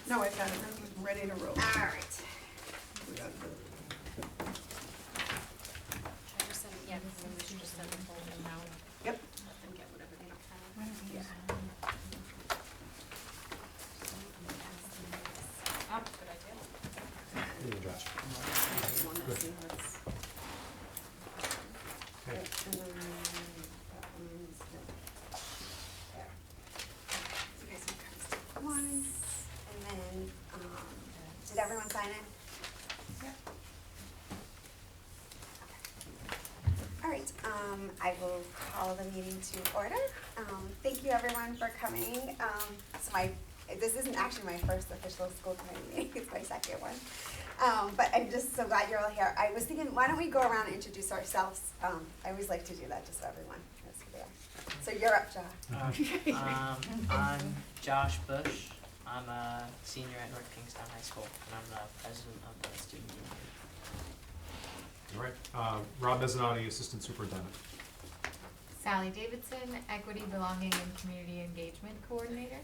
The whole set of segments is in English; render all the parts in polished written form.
No, I've got it, I'm ready to roll. All right. We got the- I just send, yeah, because then we should just send the folder now. Yep. Let them get whatever they don't have. Yeah. Oh, good idea. Here you go, Josh. One that Good. see what's- Okay. And then that one's the- there. You guys can kind of stick one, and then, did everyone sign it? Yep. All right, I will call the meeting to order. Thank you everyone for coming. This isn't actually my first official school committee meeting, it's my second one. But I'm just so glad you're all here. I was thinking, why don't we go around and introduce ourselves? I always like to do that, just so everyone knows who they are. So you're up, Josh. I'm Josh Bush. I'm a senior at North Kingstown High School, and I'm the president of the student union. All right, Rob Mezzanotte, Assistant Superintendent. Sally Davidson, Equity, Belonging, and Community Engagement Coordinator.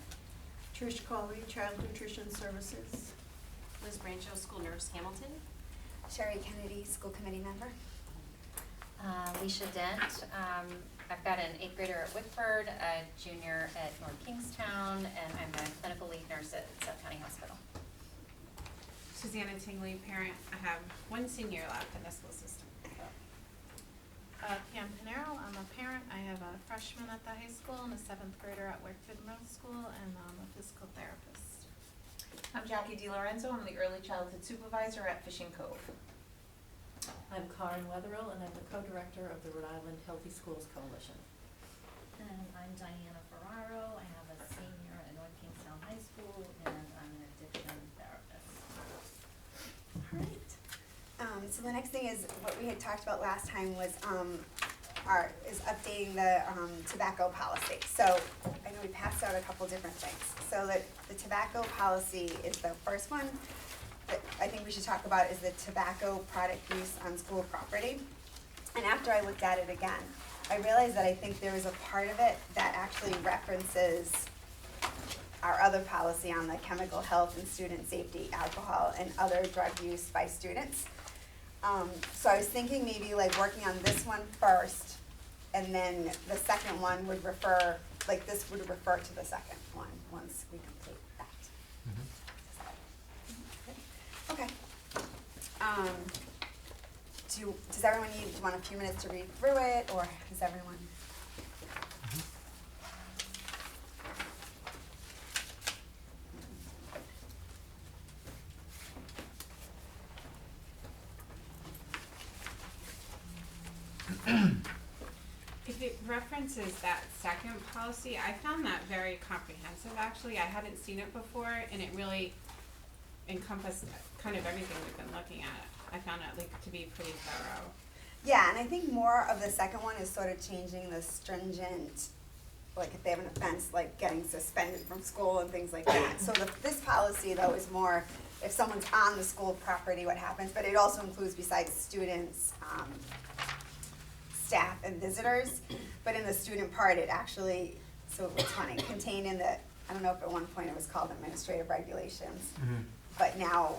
Trish Coley, Child Nutrition Services. Liz Brancho, school nurse, Hamilton. Sherry Kennedy, school committee member. Leisha Dent. I've got an 8th grader at Whitford, a junior at North Kingstown, and I'm a clinical lead nurse at Sub County Hospital. Susanna Tingley, parent. I have one senior left in the school system. Pam Pinero, I'm a parent. I have a freshman at the high school and a 7th grader at Whitford Middle School, and I'm a physical therapist. I'm Jackie DiLorenzo, I'm the early childhood supervisor at Fishing Cove. I'm Karen Wetherill, and I'm the co-director of the Rhode Island Healthy Schools Coalition. And I'm Diana Ferraro. I have a senior at North Kingstown High School, and I'm an addiction therapist. All right. So the next thing is, what we had talked about last time was, is updating the, tobacco policy. So, I know we passed out a couple different things. So the tobacco policy is the first one that I think we should talk about, is the tobacco product use on school property. And after I looked at it again, I realized that I think there was a part of it that actually references our other policy on the chemical health and student safety, alcohol, and other drug use by students. So I was thinking maybe like working on this one first, and then the second one would refer, like this would refer to the second one once we complete that. Okay. Does everyone want a few minutes to read through it, or is everyone? If it references that second policy, I found that very comprehensive actually. I hadn't seen it before, and it really encompassed kind of everything we've been looking at. I found it like to be pretty thorough. Yeah, and I think more of the second one is sort of changing the stringent, like if they have an offense, like getting suspended from school and things like that. So this policy though is more if someone's on the school property, what happens, but it also includes besides students, staff and visitors. But in the student part, it actually, so it's funny, contained in the, I don't know if at one point it was called administrative regulations. But now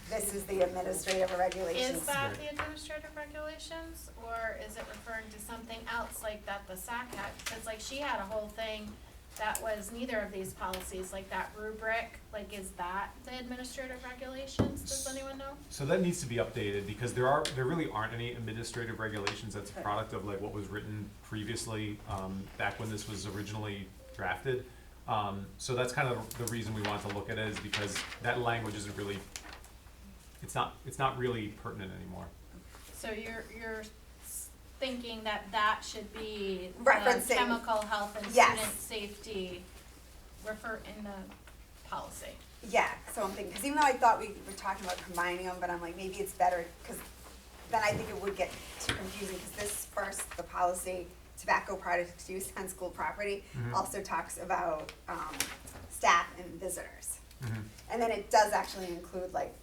this is the administrative regulations. Is that the administrative regulations, or is it referring to something else like that the SAC had? Because like she had a whole thing that was neither of these policies, like that rubric, like is that the administrative regulations? Does anyone know? So that needs to be updated because there really aren't any administrative regulations. That's a product of like what was written previously, back when this was originally drafted. So that's kind of the reason we want to look at it, is because that language isn't really, it's not really pertinent anymore. So you're thinking that that should be Referencing- the chemical health and Yes. student safety refer in the policy. Yeah, so I'm thinking, because even though I thought we were talking about combining them, but I'm like, maybe it's better, because then I think it would get too confusing, because this first, the policy, tobacco products used on school property, also talks about staff and visitors. And then it does actually include like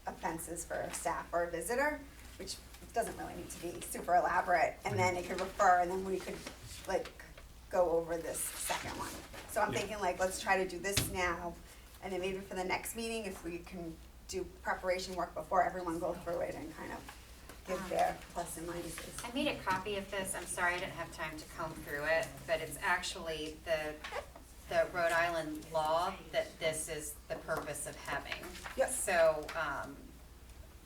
offenses for staff or a visitor, which doesn't really need to be super elaborate, and then it could refer, and then we could like go over this second one. So I'm thinking like, let's try to do this now, And then maybe for the next meeting, if we can do preparation work before everyone goes through it and kind of give their plus and minuses. I made a copy of this, I'm sorry I didn't have time to comb through it, but it's actually the Rhode Island law that this is the purpose of having. Yep. So,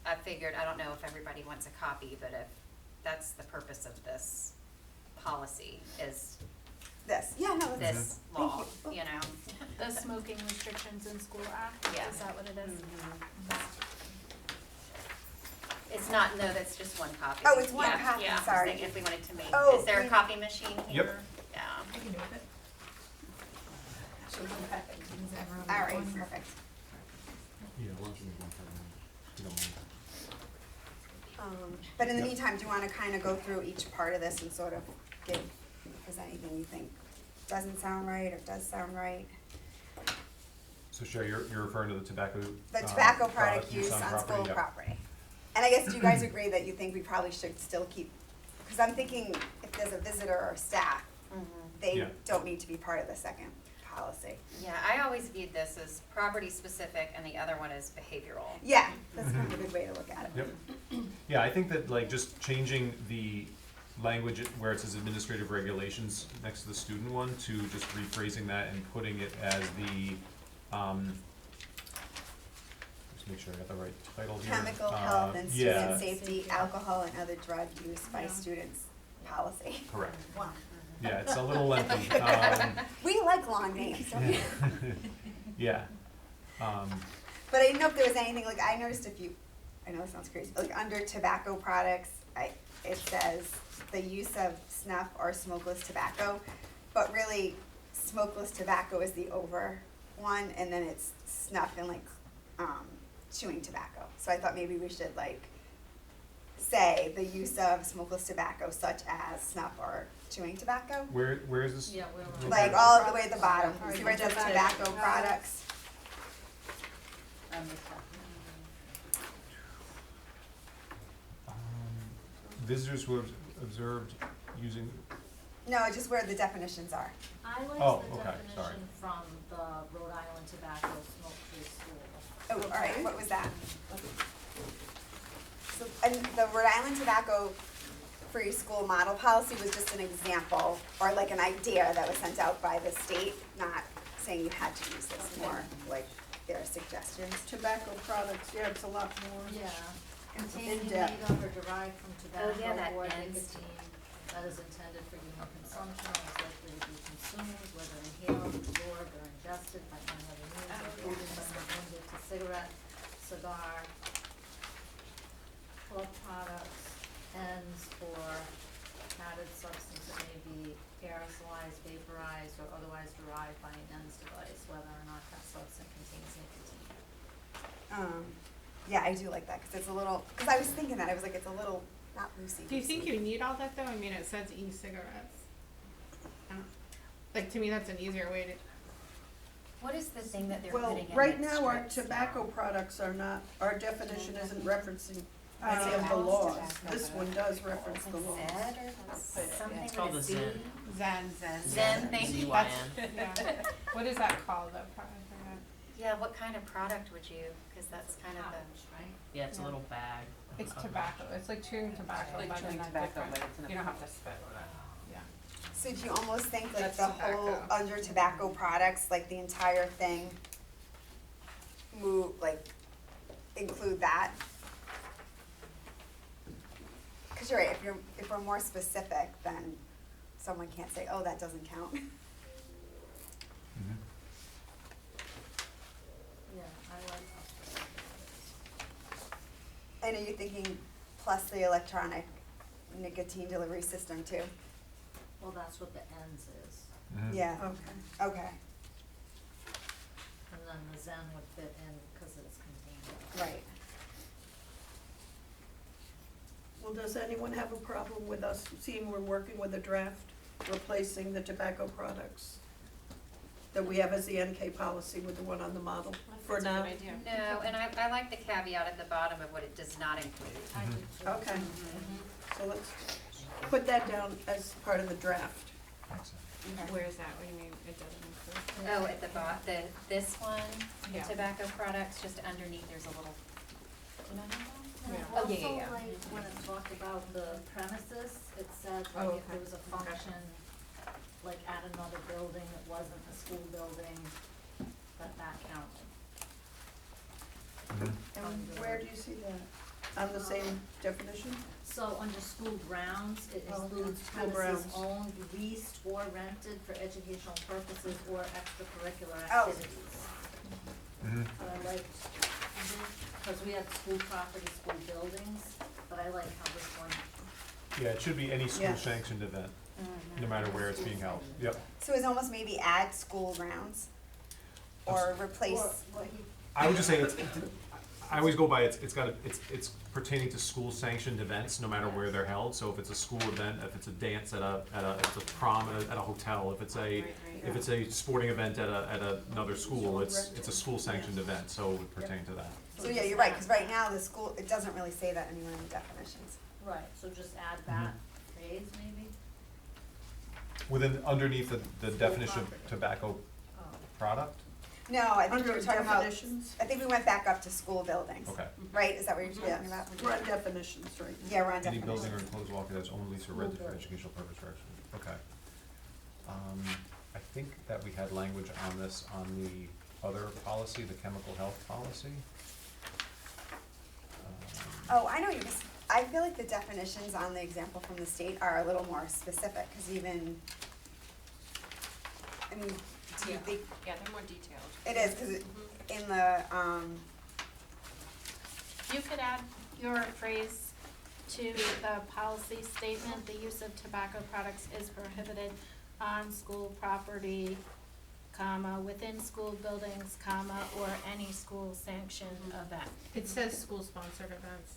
I figured, I don't know if everybody wants a copy, but if that's the purpose of this policy, is This, yeah, no, it's. this Thank law, you. you know? The Smoking Restrictions in School Act, Yeah. is that what it is? It's not, no, that's just one copy. Oh, it's one Yeah, copy, yeah, I was sorry. thinking if we wanted to make, Oh, is there a we- copy machine here? Yep. Yeah. I can do with it. Is everyone All want right, one? perfect. Yeah, why don't you make one for them? You don't mind. But in the Yep. meantime, do you wanna kinda go through each part of this and sort of give, if there's anything you think doesn't sound right or does sound right? So Sherry, you're referring to the tobacco. The tobacco product product use on school yeah. property. And I guess, do you guys agree that you think we probably should still keep, cause I'm thinking if there's a visitor or staff, they Yeah. don't need to be part of the second policy. Yeah, I always viewed this as property specific and the other one is behavioral. Yeah, that's kind of a good way to look at it. Yep. Yeah, I think that like just changing the language where it says administrative regulations next to the student one to just rephrasing that and putting it as the, just make sure I got the right title here. Chemical health and yeah, student safety, alcohol and other drug use by students policy. correct. Wow. Yeah, it's a little lengthy. We like long names, don't we? Yeah. But I didn't know if there was anything, like, I noticed a few, I know it sounds crazy, but like, under tobacco products, it says the use of snuff or smokeless tobacco, but really, smokeless tobacco is the over one, and then it's snuff and like, chewing tobacco. So I thought maybe we should like, say the use of smokeless tobacco such as snuff or chewing tobacco. Where is this? Yeah, we're. Like all the way at the bottom, see where it says tobacco products? Visitors who have observed using, No, just where the definitions are. I like Oh, the okay, sorry. definition from the Rhode Island Tobacco Smoke-Free School. Oh, all right, what was that? So, and the Rhode Island Tobacco Free School Model Policy was just an example, or like an idea that was sent out by the state, not saying you had to use this, more like their suggestions. Tobacco products, yeah, it's a lot more. Yeah. In Containing, depth. made of, or derived from tobacco yeah, that or ends. nicotine that is intended for human consumption or is likely to be consumed, whether inhaled, absorbed, or ingested by any other means, including but not limited to cigarette, cigar, club products, ends, or added substance that may be aerosolized, vaporized, or otherwise derived by an ends device, whether or not that substance contains nicotine. Yeah, I do like that, cause it's a little, cause I was thinking that, I was like, it's a little, not loosey. Do you think you need all that though? I mean, it says e-cigarettes. I don't- Like, to me, that's an easier way to, What is the thing that they're Well, putting in right that now, our strips tobacco now? products are not, our definition isn't referencing Oh, any of the tobacco, laws. tobacco. This one does reference the laws. Zed or something It's with called a the Z? Zen. Zen. Zen, thank you. ZYN. Yeah. What is that called, though? Probably forgot. Yeah, what kind of product would you, cause that's kind of the. Pouch, right? Yeah, it's a Yeah. little bag. It's of tobacco, it's like chewing tobacco, Like but chewing in a tobacco, different, but it's in a you don't have to pouch. spit with it, yeah. So do you almost think like That's the whole, tobacco. under tobacco products, like the entire thing, like, include that? Cause you're right, if we're more specific, then someone can't say, oh, that doesn't count. Mhm. Yeah, I like how specific it is. And are you thinking plus the electronic nicotine delivery system too? Well, that's what the ends is, Mhm. Yeah, Okay. okay, and then the Zen would fit in because it's contained. right. Well, does anyone have a problem with us, seeing we're working with a draft, replacing the tobacco products that we have as the NK policy with the one on the model for now? No, and I like the caveat at the bottom of what it does not include. I do too. Okay, so let's put that down as part of the draft. Makes sense. Where is that, what do you mean, it doesn't include? Oh, at the this one, the Yeah. tobacco products, just underneath, there's a little, you know that one? And Yeah. Oh, yeah, yeah, yeah. also, like, when it talked about the premises, it said, Oh, like, if okay. there was a function, like at another building that wasn't a school building, that counted. And where do you see that? On the same definition? So under school grounds, it Oh, okay. includes School premises grounds. owned, leased, or rented for educational purposes or extracurricular Oh. activities. Mhm. But I liked, cause we had school property, school buildings, but I like how this one, Yeah, it should be any school Yes. sanctioned event, Mhm. no matter where it's being held. Yep. So it's almost maybe add school grounds, or replace, I would just say I always go by it's pertaining to school sanctioned events, no matter where they're held. So if it's a school event, if it's a dance at a prom at a hotel, if it's a sporting event at another school, it's a school sanctioned event, so it would pertain to that. so yeah, you're right, cause right now the school, it doesn't really say that anywhere in the definitions. right, so just add that phrase maybe? Underneath the definition of tobacco Oh. product? No, I think we Under were talking about, definitions, I think we went back up to school buildings, Okay. right, is that what you're talking about? we're on definitions right now. Yeah, we're on Any building or definitions. enclosed walkway that's owned, leased, or rented for educational purpose or action. Okay. I think that we had language on this on the other policy, the chemical health policy. Oh, I know you, I feel like the definitions on the example from the state are a little more specific, cause even, I mean, do you think, Yeah, they're more detailed. it is, cause in the, You could add your phrase to the policy statement, the use of tobacco products is prohibited on school property, comma, within school buildings, comma, or any school sanctioned event. It says school-sponsored events.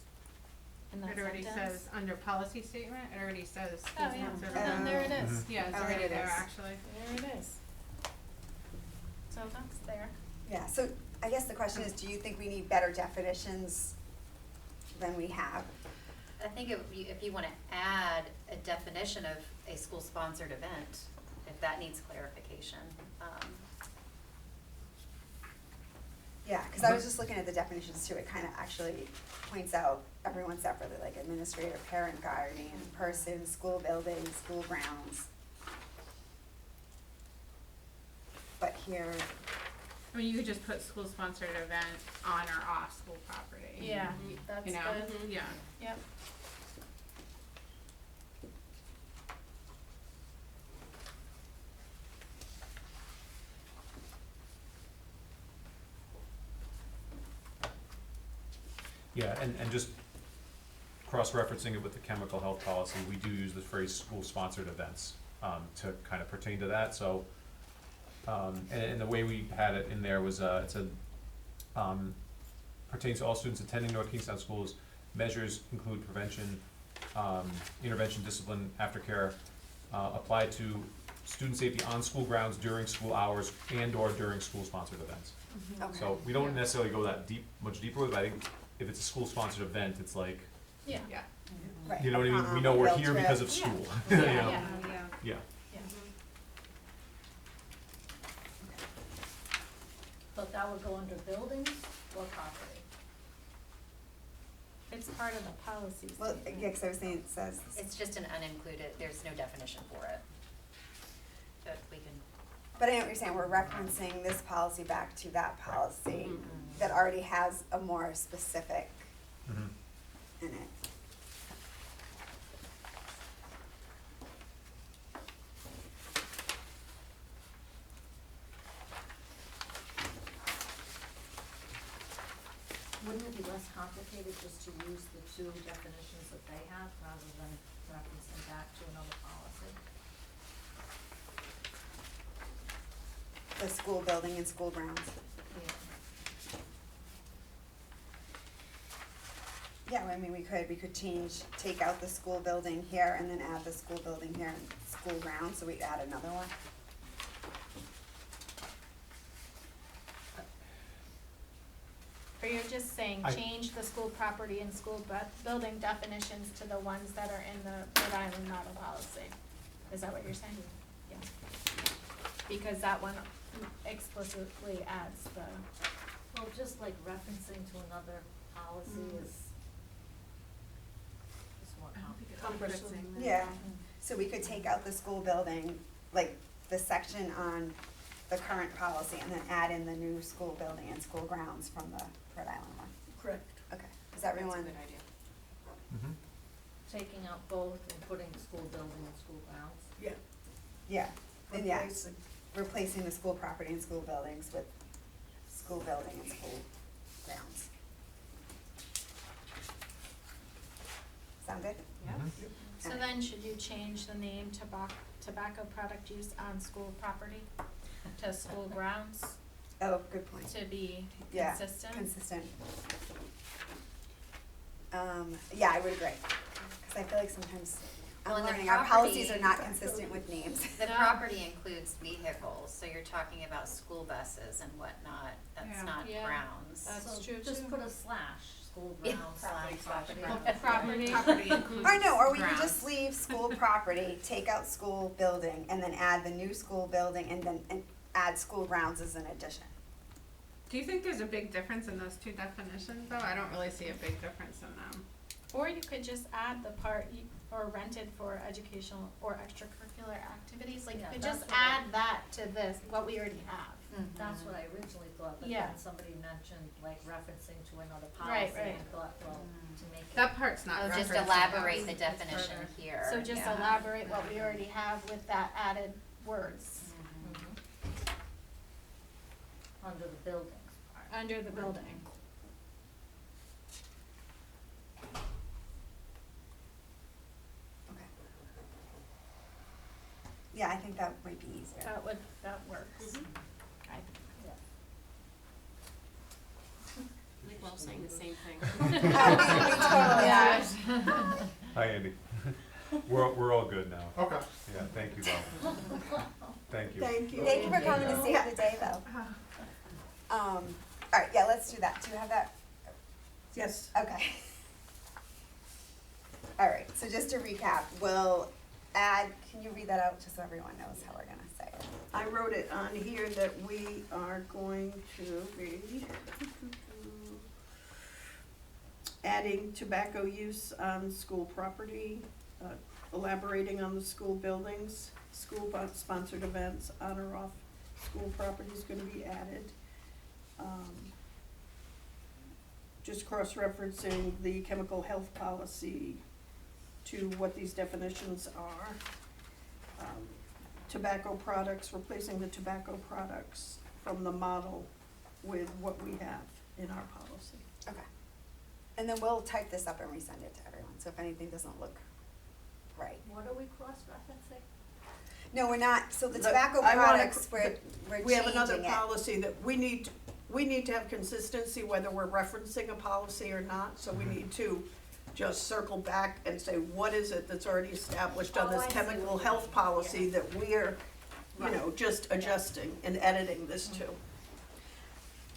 In that It already sentence? says, under policy statement, it already says Oh, yeah, school-sponsored well, events. then there it is, Yeah, it's Oh, already there it there, is. actually. there it is. So that's there. yeah, so I guess the question is, do you think we need better definitions than we have? I think if you wanna add a definition of a school-sponsored event, if that needs clarification, Yeah, cause I was just looking at the definitions too, it kinda actually points out everyone separately, like administrator, parent, guardian, person, school building, school grounds. But here, I mean, you could just put school-sponsored event on or off school property. Yeah, that's You know, good. yeah. Yep. Yeah, and just cross-referencing it with the chemical health policy, we do use the phrase school-sponsored events, to kind of pertain to that, so, and the way we had it in there was, it said, pertains to all students attending North Kingstown schools, measures include prevention, intervention, discipline, aftercare, applied to student safety on school grounds during school hours and/or during school-sponsored events. okay. So, we don't necessarily go that much deeper with it, but I think if it's a school-sponsored event, it's like, Yeah. Yeah. Right, you know what I mean, we prom, know we're field here trip. because of Yeah. school, Yeah, you know? yeah. Yeah. Yeah. Yeah. But that would go under buildings or property? It's part of the policy Well, statement. yeah, cause I was saying it says, it's just an unincluded, there's no definition for it. But we can, but I know what you're saying, we're referencing this policy back to that policy Mm-hmm. that already has a more specific Mhm. in it. Wouldn't it be less complicated just to use the two definitions that they have rather than referencing back to another policy? The school building and school grounds. Yeah. Yeah, I mean, we could take out the school building here and then add the school building here and school grounds, so we'd add another one. Or you're just saying I- change the school property and school building definitions to the ones that are in the Rhode Island model policy? Is that what you're saying? Yeah. Because that one explicitly adds the, Well, just like referencing to another policy is more complicated. Yeah, so we could take out the school building, like the section on the current policy, and then add in the new school building and school grounds from the Rhode Island one. Correct. Okay, is everyone? That's a good idea. Mhm. Taking out both and putting school building and school grounds. Yeah. Yeah, and yeah, Replacing. replacing the school property and school buildings with school building and school grounds. Sound good? Mhm. so then should you change the name tobacco product use on school property to school grounds Oh, good point. to be Yeah, consistent? consistent. Yeah, I would agree, cause I feel like sometimes Well, I'm and the learning our policies are property- not consistent with names. The No. property includes vehicles, so you're talking about school buses and whatnot, that's Yeah. not Yeah. grounds. That's So true just too. put a slash, school Yeah. grounds Property slash slash property. Property. Property includes I know, or we could grounds. just leave school property, take out school building, and then add the new school building, and then add school grounds as an addition. Do you think there's a big difference in those two definitions, though? I don't really see a big difference in them. Or you could just add the part, or rented for educational or extracurricular activities, like you Yeah, could that's just what I- add that to this, what we already have. That's what I originally thought, but Yeah. then somebody mentioned like referencing to another Right, policy, and I right. thought, well, to make it. That part's not Oh, Just referenced. elaborate the It's definition further. here, So just yeah. elaborate what we already have with that added words Mhm. Under the buildings part. under the building. Okay. Yeah, I think that might be easier. That works. I We're all saying the same thing. We totally are. Hi, Andy. We're all good now. Okay. Yeah, thank you, Bob. Thank you. Thank you. Thank you for coming to save the day, though. Alright, yeah, let's do that. Do you have that? Yes. Okay. Alright, so just to recap, we'll add, can you read that out just so everyone knows how we're gonna say it? I wrote it on here that we are going to be adding tobacco use on school property, elaborating on the school buildings, sponsored events on or off school property is gonna be added. Just cross-referencing the chemical health policy to what these definitions are. Tobacco products, replacing the tobacco products from the model with what we have in our policy. Okay. And then we'll type this up and resend it to everyone, so if anything doesn't look right. What are we cross-referencing? No, we're not, so the The- tobacco I wanna products, we're changing it. We have another policy that we need to have consistency whether we're referencing a policy or not, so we need to just circle back and say, what is it that's already established on Oh, this I see chemical what you health mean, policy yes. that we're, just adjusting and editing this to.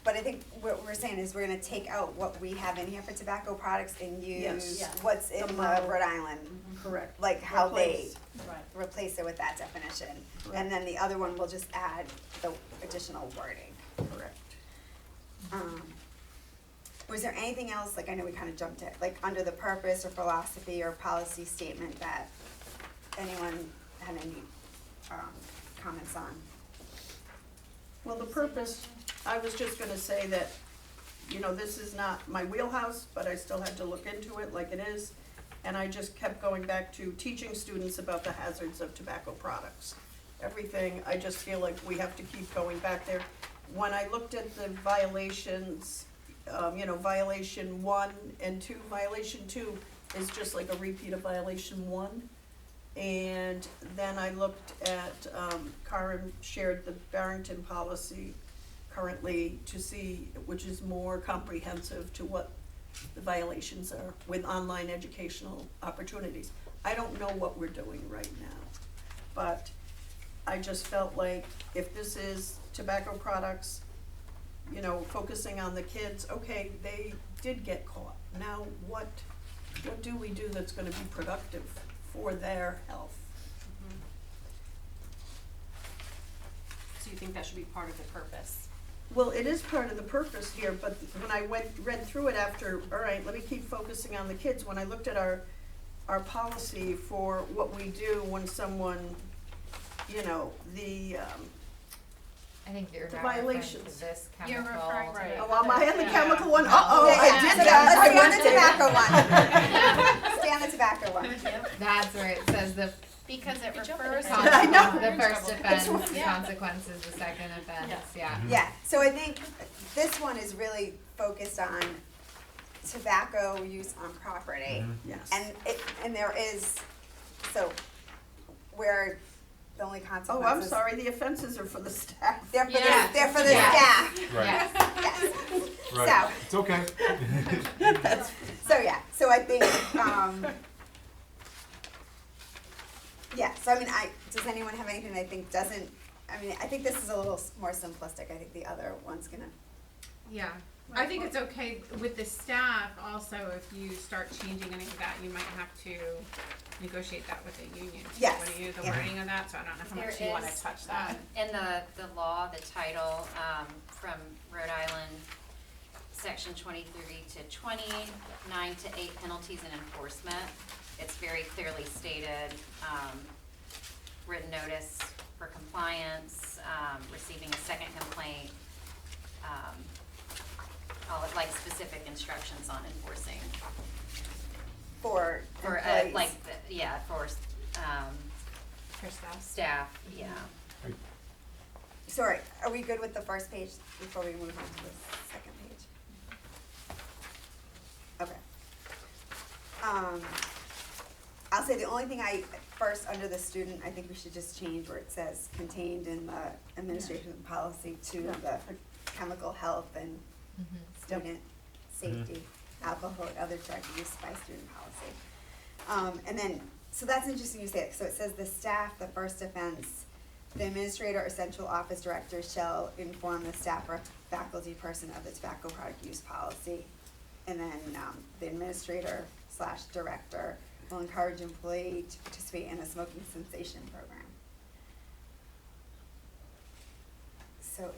But I think what we're saying is we're gonna take out what we have in here for tobacco products and use Yes. what's in the model. Rhode Island, Correct. like how they Replace. Right. replace it with that definition. Correct. And then the other one, we'll just add the additional wording. Correct. Was there anything else, like I know we kinda jumped it, like under the purpose or philosophy or policy statement that anyone had any, comments on? Well, the purpose, I was just gonna say that, this is not my wheelhouse, but I still had to look into it like it is. And I just kept going back to teaching students about the hazards of tobacco products. Everything, I just feel like we have to keep going back there. When I looked at the violations, violation 1 and 2, violation 2 is just like a repeat of violation 1. And then I looked at, Karen shared the Barrington policy currently to see, which is more comprehensive to what the violations are with online educational opportunities. I don't know what we're doing right now, but I just felt like if this is tobacco products, focusing on the kids, okay, they did get caught. Now what do we do that's gonna be productive for their health? So you think that should be part of the purpose? Well, it is part of the purpose here, but when I read through it after, all right, let me keep focusing on the kids. When I looked at our policy for what we do when someone, you know, I think you're The not referring to violations. this You're chemical. referring to oh, am I on the Yeah. chemical one? No. Uh-oh, Yeah, I yeah. did So that. let's stay on I the went tobacco one. Stay on the tobacco one. That's where it says the Because it Good job. refers to. I know. the first Trouble. offense, the Yeah. consequences, the second offense, yeah. Yeah, so I think this one is really focused on tobacco use on property. Yes. And there is, so where the only Oh, consequences. I'm sorry, the offenses are for the staff. They're for Yeah. the, they're for the Yeah. staff, Right, Yes. yes. right, it's okay. So I think, yeah, so I mean, does anyone have anything they think doesn't, I mean, I think this is a little more simplistic, I think the other one's gonna. Yeah, I think it's okay with the staff also, if you start changing any of that, you might have to negotiate that with the union. too. Yes. What do you, the Yeah. wording of that, so I don't know how There much you wanna is, touch that. in the law, the title, from Rhode Island, section 23 to 20, 9 to 8 penalties and enforcement. It's very clearly stated, written notice for compliance, receiving a second complaint, all of, like, specific instructions on enforcing. For For, employees. For staff. staff, yeah. Sorry, are we good with the first page before we move on to the second page? Okay. I'll say the only thing first, under the student, I think we should just change where it says contained in the administration policy to the chemical health and student safety, alcohol and other drug use by student policy. And then, so that's interesting you say it, so it says the staff, the first offense, the administrator or central office director shall inform the staff or faculty person of the tobacco product use policy. And then, the administrator / director will encourage employee to participate in a smoking cessation program. So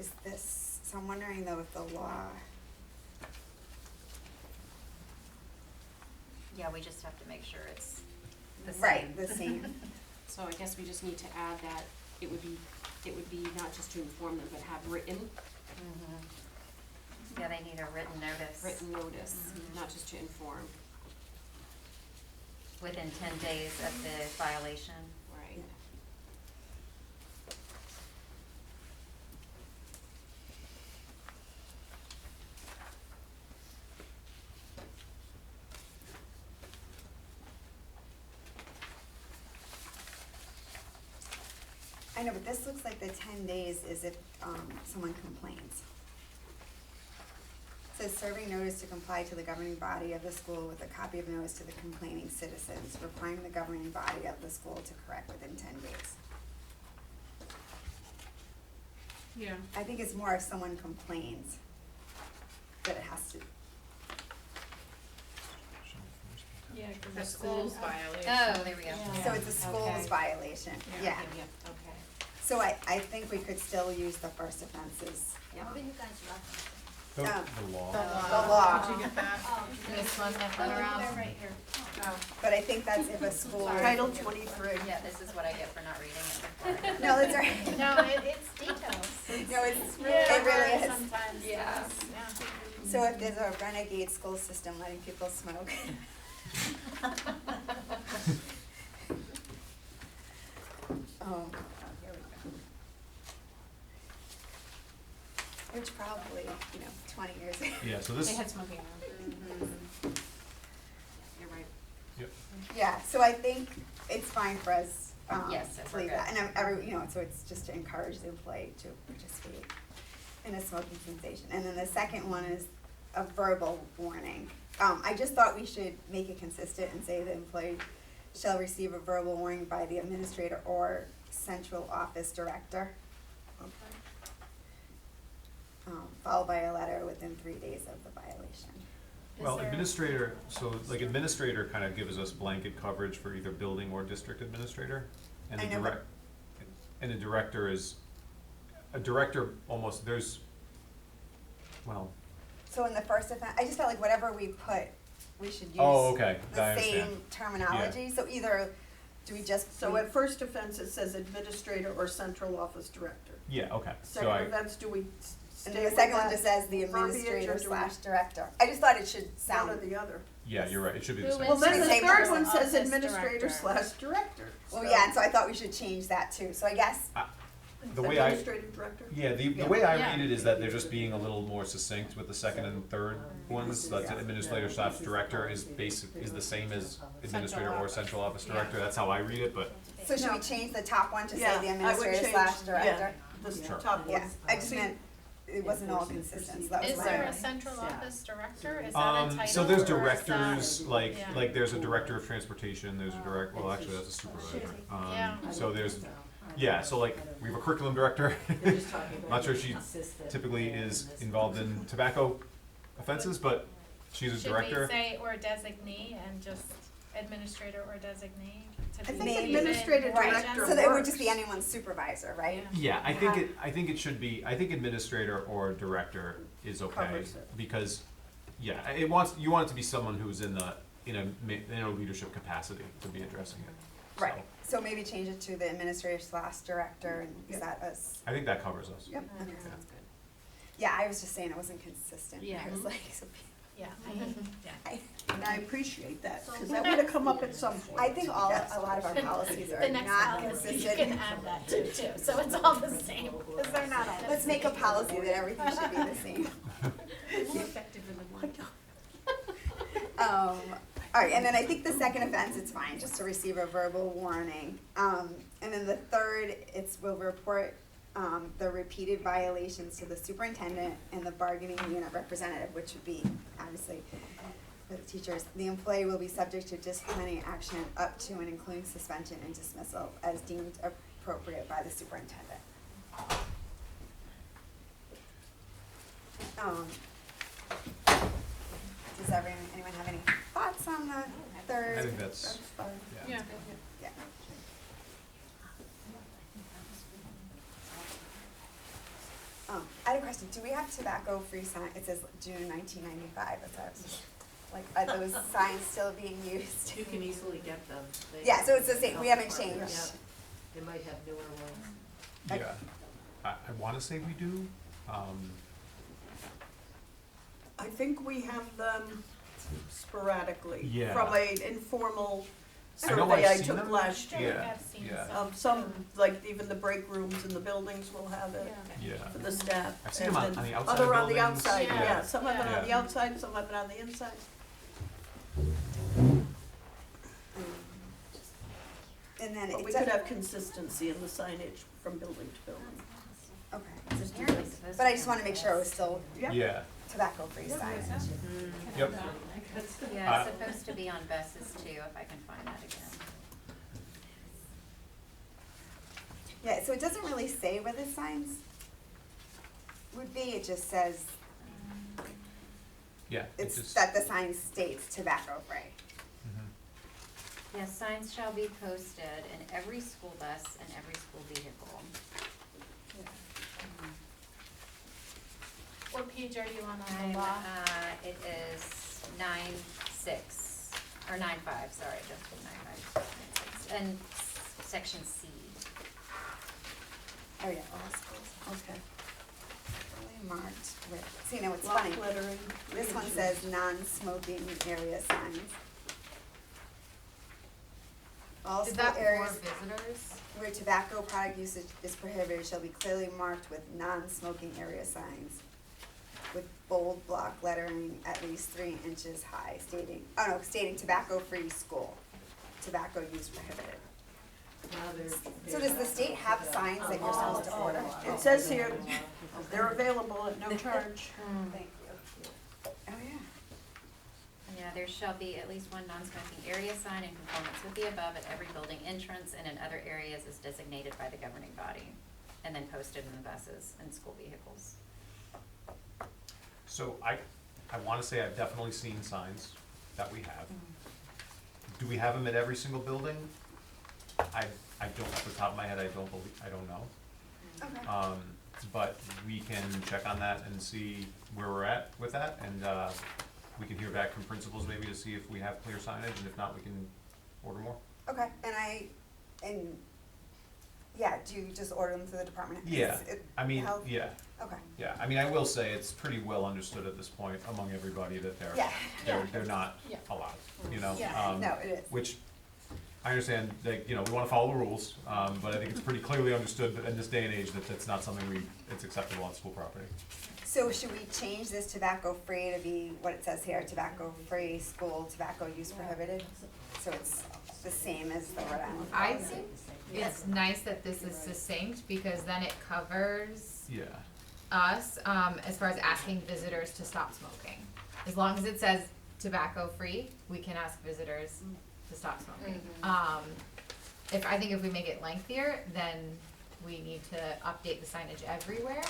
so I'm wondering though if the law, Yeah, we just have to make sure it's the same. right, the same, So I guess we just need to add that it would be not just to inform them, but have written Yeah, they need a written notice. notice, not just to inform, Within 10 days of the violation. right? I know, but this looks like the 10 days is if, someone complains. It says serving notice to comply to the governing body of the school with a copy of notice to the complaining citizens, requiring the governing body of the school to correct within 10 days. Yeah. I think it's more if someone complains that it has to, Yeah, The school's violation. Oh, there we go. Yeah. so it's a school's Okay. violation, Yeah. yeah. Okay. So I think we could still use the first offenses. What are you guys referencing? The The law. law. Did you get that? This one that went around. They're right here. But I think that's if a school. Title 23. Yeah, this is what I get for not reading it before. No, that's right. No, it's details. No, it's, Yeah, it really hard is. sometimes, Yeah. yeah. So if there's a renegade school system letting people smoke. Oh, here we go. Which probably, 20 years ago. Yeah, so They this, had smoking room. You're right. Yeah, so I think it's fine for us, Yes, to we're leave that, good. and every, so it's just to encourage the employee to participate in a smoking cessation. And then the second one is a verbal warning. I just thought we should make it consistent and say the employee shall receive a verbal warning by the administrator or central office director, followed by a letter within 3 days of the violation. well, there- administrator, so like administrator kind of gives us blanket coverage for either building or district administrator. And I the know, but- and the director is a director almost, there's, well, So in the first offense, I just felt like whatever we put, we should use oh, okay, I the understand. same terminology. So either, do we just? So at first offense, it says administrator or central office director. Yeah, okay, so Second I, offense, do we And stay then the with second one that just says the verbiage, or administrator do we- slash director. I just thought it should One sound. or the other. yeah, you're right, it should be the Who same. Well, then Should the we say third person, one says office administrator director? slash director. Well, So- yeah, and so I thought we should change that too. So I guess, The way I, Administrative director? yeah, the Yeah. way I Yeah. read it is that they're just being a little more succinct with the second and third ones, that's administrator slash director is the same as administrator or central office director, that's how I read it, but, so should we change the top one to say Yeah, the I would administrator change- slash director? The Sure. top one. Yeah, I just meant, it wasn't all consistent, so that was Is my. there a central office director? Is that a title? so there's or is that- directors, like, Yeah. like there's a director of transportation, there's a well, actually, that's a supervisor. Yeah. So there's, yeah, so like, we have a curriculum director, not sure she typically is involved in tobacco offenses, but she's a director. Should we say or designee and just administrator or designee? To I be think Maybe. administrative Right, director so that it would just be works. anyone's supervisor, right? Yeah, I think it should be, I think administrator or director is okay, Covers it. because, yeah, you want it to be someone who's in a leadership capacity to be addressing it. So, Right, so maybe change it to the administrator slash director, and is Yeah. that us? I think that covers us. Yep. Okay. Sounds good. Yeah, I was just saying it wasn't consistent. Yeah. I was like, so, Yeah. And I appreciate that, because that would have come up at some point. I think a lot of our policies The are next not policy, you consistent. can add that too, so it's all the same, because they're not all the Let's make a same. policy that everything should be the same. More effective in the one. Alright, and then I think the second offense, it's fine, just to receive a verbal warning. And then the third, will report, the repeated violations to the superintendent and the bargaining unit representative, which would be, obviously, for the teachers. The employee will be subject to disciplinary action up to and including suspension and dismissal as deemed appropriate by the superintendent. Does anyone have any thoughts on the third? I think that's, fine. yeah. Yeah. I had a question, do we have tobacco-free sign, it says June 1995, like, are those signs still being used? You can easily get them. Yeah, so it's the same, we haven't changed. Yeah. They might have newer ones. Yeah, I wanna say we do, I think we have them sporadically. Yeah. From an informal I know I've survey I seen took them. last Sure, year. I've seen Yeah. some. Some, like even the break rooms in the buildings will have it yeah. for the staff. I've seen And them on then the outside other on the buildings. outside, Yeah. yeah, some have it on the Yeah. outside, some have it on the inside. And then But it we could have consistency in the signage from building to building. okay, It's apparently supposed but I to just be wanna make sure it was still Yeah, tobacco-free signs. yep. Yeah, it's supposed to be on buses too, if I can find that again. Yeah, so it doesn't really say where the signs would be, it just says, Yeah, it it's just, that the sign states tobacco-free. mhm. Yes, signs shall be posted in every school bus and every school vehicle. What page are you on I'm, the law? it is 9-6, or 9-5, sorry, just put 9-5, 9-6, and section C. Oh, yeah, all schools, Okay. clearly marked with, see, no, it's Block funny, lettering. this one says non-smoking area signs. All Is school that for areas visitors? where tobacco product usage is prohibited shall be clearly marked with non-smoking area signs with bold block lettering at least 3 inches high stating tobacco-free school, tobacco use prohibited. So does the state have signs that you're supposed to order? It says here, they're available at no charge. Thank you. Oh, yeah. Yeah, there shall be at least one non-smoking area sign in conformance with the above at every building entrance and in other areas as designated by the governing body, and then posted in the buses and school vehicles. So I wanna say I've definitely seen signs that we have. Do we have them at every single building? I don't, off the top of my head, I don't know. Okay. but we can check on that and see where we're at with that, and, we can hear back from principals maybe to see if we have clear signage, and if not, we can order more. Okay, and yeah, do you just order them through the department? Yeah, I mean, health? yeah, Okay, yeah, I mean, I will say it's pretty well understood at this point among everybody that yeah, they're not Yeah. allowed, you know? Yeah. no, it is. Which, I understand that, you know, we wanna follow the rules, but I think it's pretty clearly understood that in this day and age that that's not something it's acceptable on school property. So should we change this tobacco-free to be what it says here, tobacco-free school, tobacco use prohibited? So it's the same as the Rhode Island I policy? think it's nice that this is succinct, because then it covers Yeah, us, as far as asking visitors to stop smoking. As long as it says tobacco-free, we can ask visitors to stop smoking. I think if we make it lengthier, then we need to update the signage everywhere.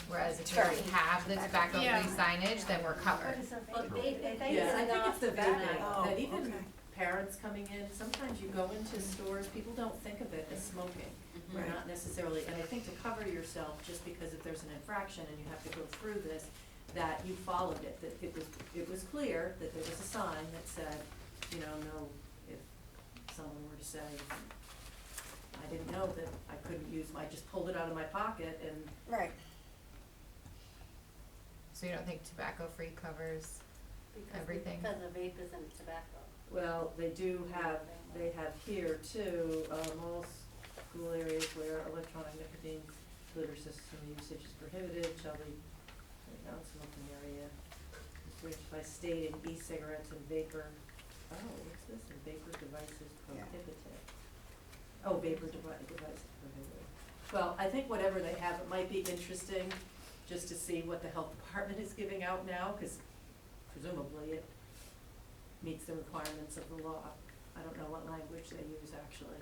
Whereas if we already have the tobacco-free Yeah. signage, then we're covered. Well, I think it's the vaping, that even parents coming in, sometimes you go into stores, people don't think of it as smoking. Right. Not necessarily, and I think to cover yourself, just because if there's an infraction and you have to go through this, that you followed it, that it was clear that there was a sign that said, you know, no, if someone were to say, I didn't know that I couldn't use I just pulled it out of my pocket and. Right, So you don't think tobacco-free covers everything? Because the vape isn't tobacco. Well, they have here too, all school areas where electronic nicotine litter system usage is prohibited shall be, non-smoking area, distinguished by state and e-cigarettes and vapor, what's this, and vapor devices Yeah. prohibited. Oh, vapor devices prohibited. Well, I think whatever they have, it might be interesting just to see what the health department is giving out now, cause presumably it meets the requirements of the law. I don't know what language they use actually.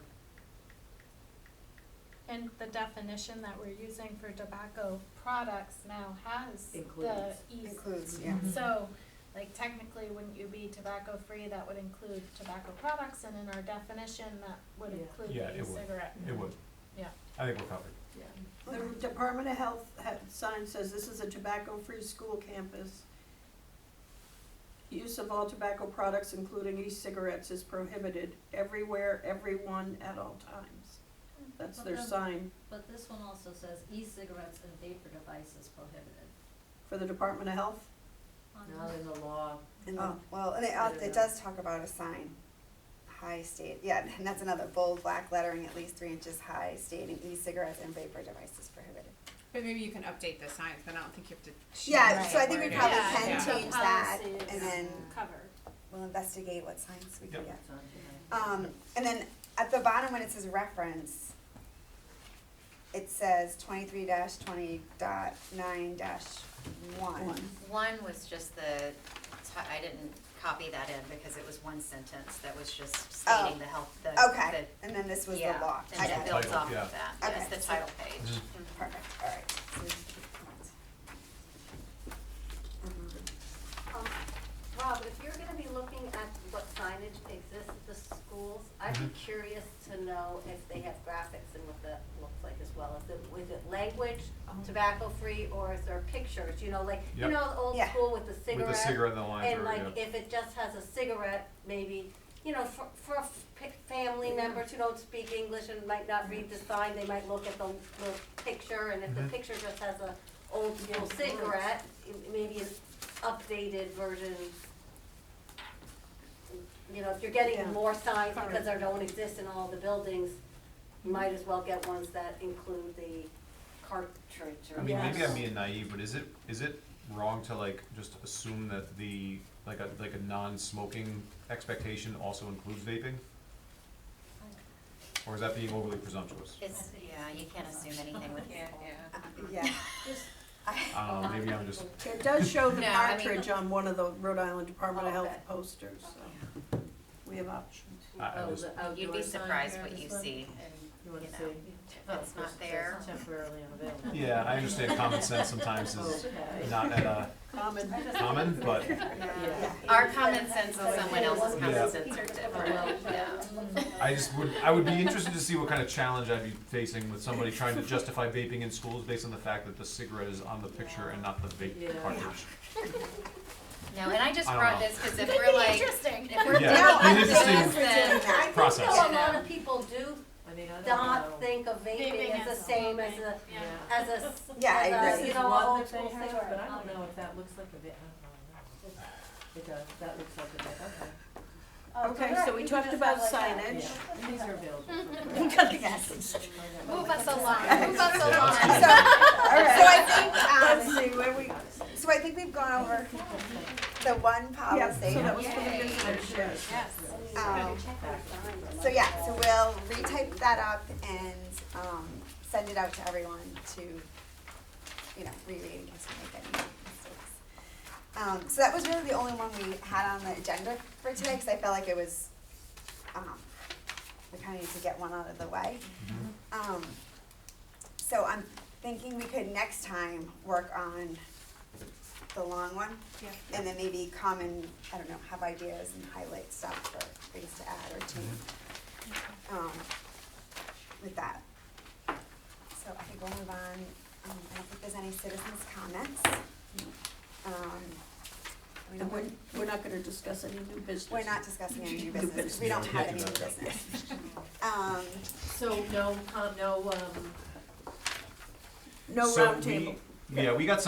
And the definition that we're using for tobacco products now has the Includes. includes, yeah. So, like technically, wouldn't you be tobacco-free, that would include tobacco products, and in our definition, that would Yeah. include Yeah, the it would. e-cigarette. it would. Yeah. I think we're covered. Yeah. The Department of Health sign says this is a tobacco-free school campus. Use of all tobacco products, including e-cigarettes, is prohibited everywhere, everyone, at all times. That's But their then- sign But this one also says e-cigarettes and vapor devices prohibited. for the Department of Health. Not in the law. Well, and I don't it know. does talk about a sign, high state, yeah, and that's another bold black lettering at least 3 inches high stating e-cigarettes and vapor devices prohibited. But maybe you can update the signs, but I don't think you have to change. Yeah, so I think we the probably wording. can Yeah. change that, Policy is and then covered. we'll investigate what signs we can Yep. get. It's on tonight. And then at the bottom when it says reference, it says 23-20.9-1. One was just I didn't copy that in because it was one sentence that was just Oh. stating the health, Okay, and then this was the yeah, law. and I it got it. builds Title, off yeah. of that, Okay. that's the title page. Mhm. Perfect, all right. Rob, if you're gonna be looking at what signage exists at the schools, I'd be curious to know if they have graphics and what that looks like as well. Is it language, tobacco-free, or is there pictures, you know, like, you Yep. know, the old Yeah. school with the cigarette? With the cigarette and the lines, And like, yeah. if it just has a cigarette, maybe, you know, for family members who don't speak English and might not read the sign, they might look at the picture, and if the Mhm. picture just has a old school cigarette, maybe an updated version. You know, if you're Yeah. getting more signs because they don't exist in all the buildings, you might as well get ones that include the cartridge or. I mean, maybe Yes. I'm being naive, but is it wrong to like just assume that the, like a non-smoking expectation also includes vaping? Or is that being overly presumptuous? It's, yeah, you can't assume anything with. Yeah. Maybe I'm just, It does show the No, I mean- cartridge on one of the Rhode Island Department of Health Okay. posters, so we have options. I just, The outdoor You'd be sign surprised here, what this you one? see, You wanna you know. see? it's not there. Temporarily unavailable. Yeah, I understand common sense sometimes is Okay. not at a common, but Yeah. Our common sense and someone else's Yeah. common sense are different, yeah. I would be interested to see what kind of challenge I'd be facing with somebody trying to justify vaping in schools based on the fact that the cigarette is on the picture and not the vape Yeah. cartridge. No, and I just I don't brought know. this because if we're like, Interesting. if we're Yeah, doing an this, interesting then process. I think a lot of people do I mean, I don't not know. think of vaping as the same as a, Yeah. as a, Yeah, I as a, agree. you This know, is one old that they school have, cigarette. but I don't know if that looks like a vape, I don't know. It does, that looks like a vape, okay. Okay, so we talked about signage. Yeah, and these are available. Yes. Move us along, move us Yeah, along. let's keep So, so I think, Let's see, where we, so I think we've gone over the one yeah, policy. so that was for the visitors, yes. So yeah, so we'll retype that up and, send it out to everyone to, you know, reread in case we make any mistakes. So that was really the only one we had on the agenda for today, cause I felt like it was, we kinda need to get one out of the way. So I'm thinking we could next time work on the long one. Yeah. And then maybe come and, I don't know, have ideas and highlight stuff for things to add or change, with that. So I think we'll move on, I don't think there's any citizens' comments. We And don't, we're not gonna discuss any new business. we're not discussing any new New business, 'cause business. we don't Yeah, have we any new can't do that. business. So no, No So roundtable. we got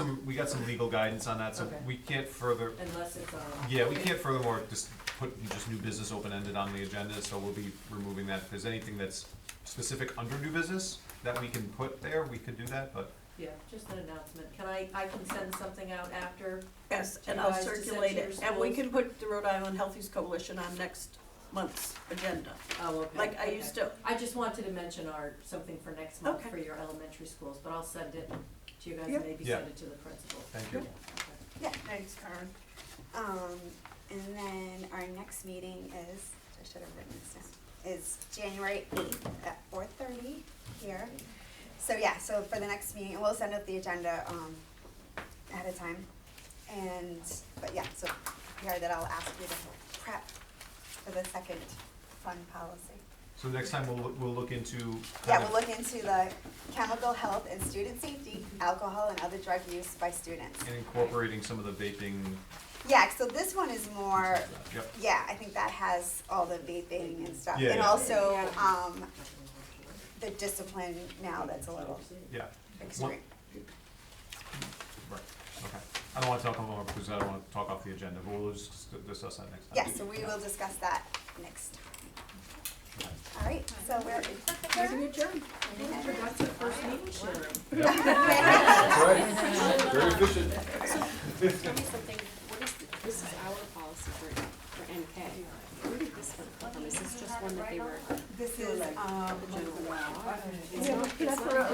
some legal guidance on that, so Okay. we can't further, unless it's on. yeah, we can't furthermore just put just new business open-ended on the agenda, so we'll be removing that. If there's anything that's specific under new business that we can put there, we could do that, but Yeah, just an announcement. Can I can send something out after? Yes, to and you I'll guys to send circulate to your it, and we schools? can put the Rhode Island Healthies Coalition on next month's agenda, Oh, okay. like I okay. used to. I just wanted to mention something for next month Okay. for your elementary schools, but I'll send it to you guys Yep. and maybe Yeah. send it to the principal. thank you. Okay. Yeah, thanks, Karen. And then our next meeting is, I should have written this down, is January 8th at 4:30 here. So yeah, so for the next meeting, we'll send out the agenda, ahead of time. And, but yeah, so here that I'll ask you to prep for the second fund policy. So next time we'll look into Yeah, kind of- we'll look into the chemical health and student safety, alcohol and other drug use by students. and incorporating some of the vaping. Yeah, so this one is more, Yep. yeah, I think that has all the vaping and stuff. Yeah, And yeah. also, the discipline now that's a little Yeah. extreme. Right. Okay. I don't want to talk more because I don't want to talk off the agenda, but we'll just discuss that next time. Yeah, so we will discuss that next time. Okay. All right, so we're adjourned. That's the first meeting, Sharon. That's right. Very efficient. Tell me something, what is, this is our policy for NK. Where did this one come from? Is this just one that they were, This is, the general law? Yeah, that's for us.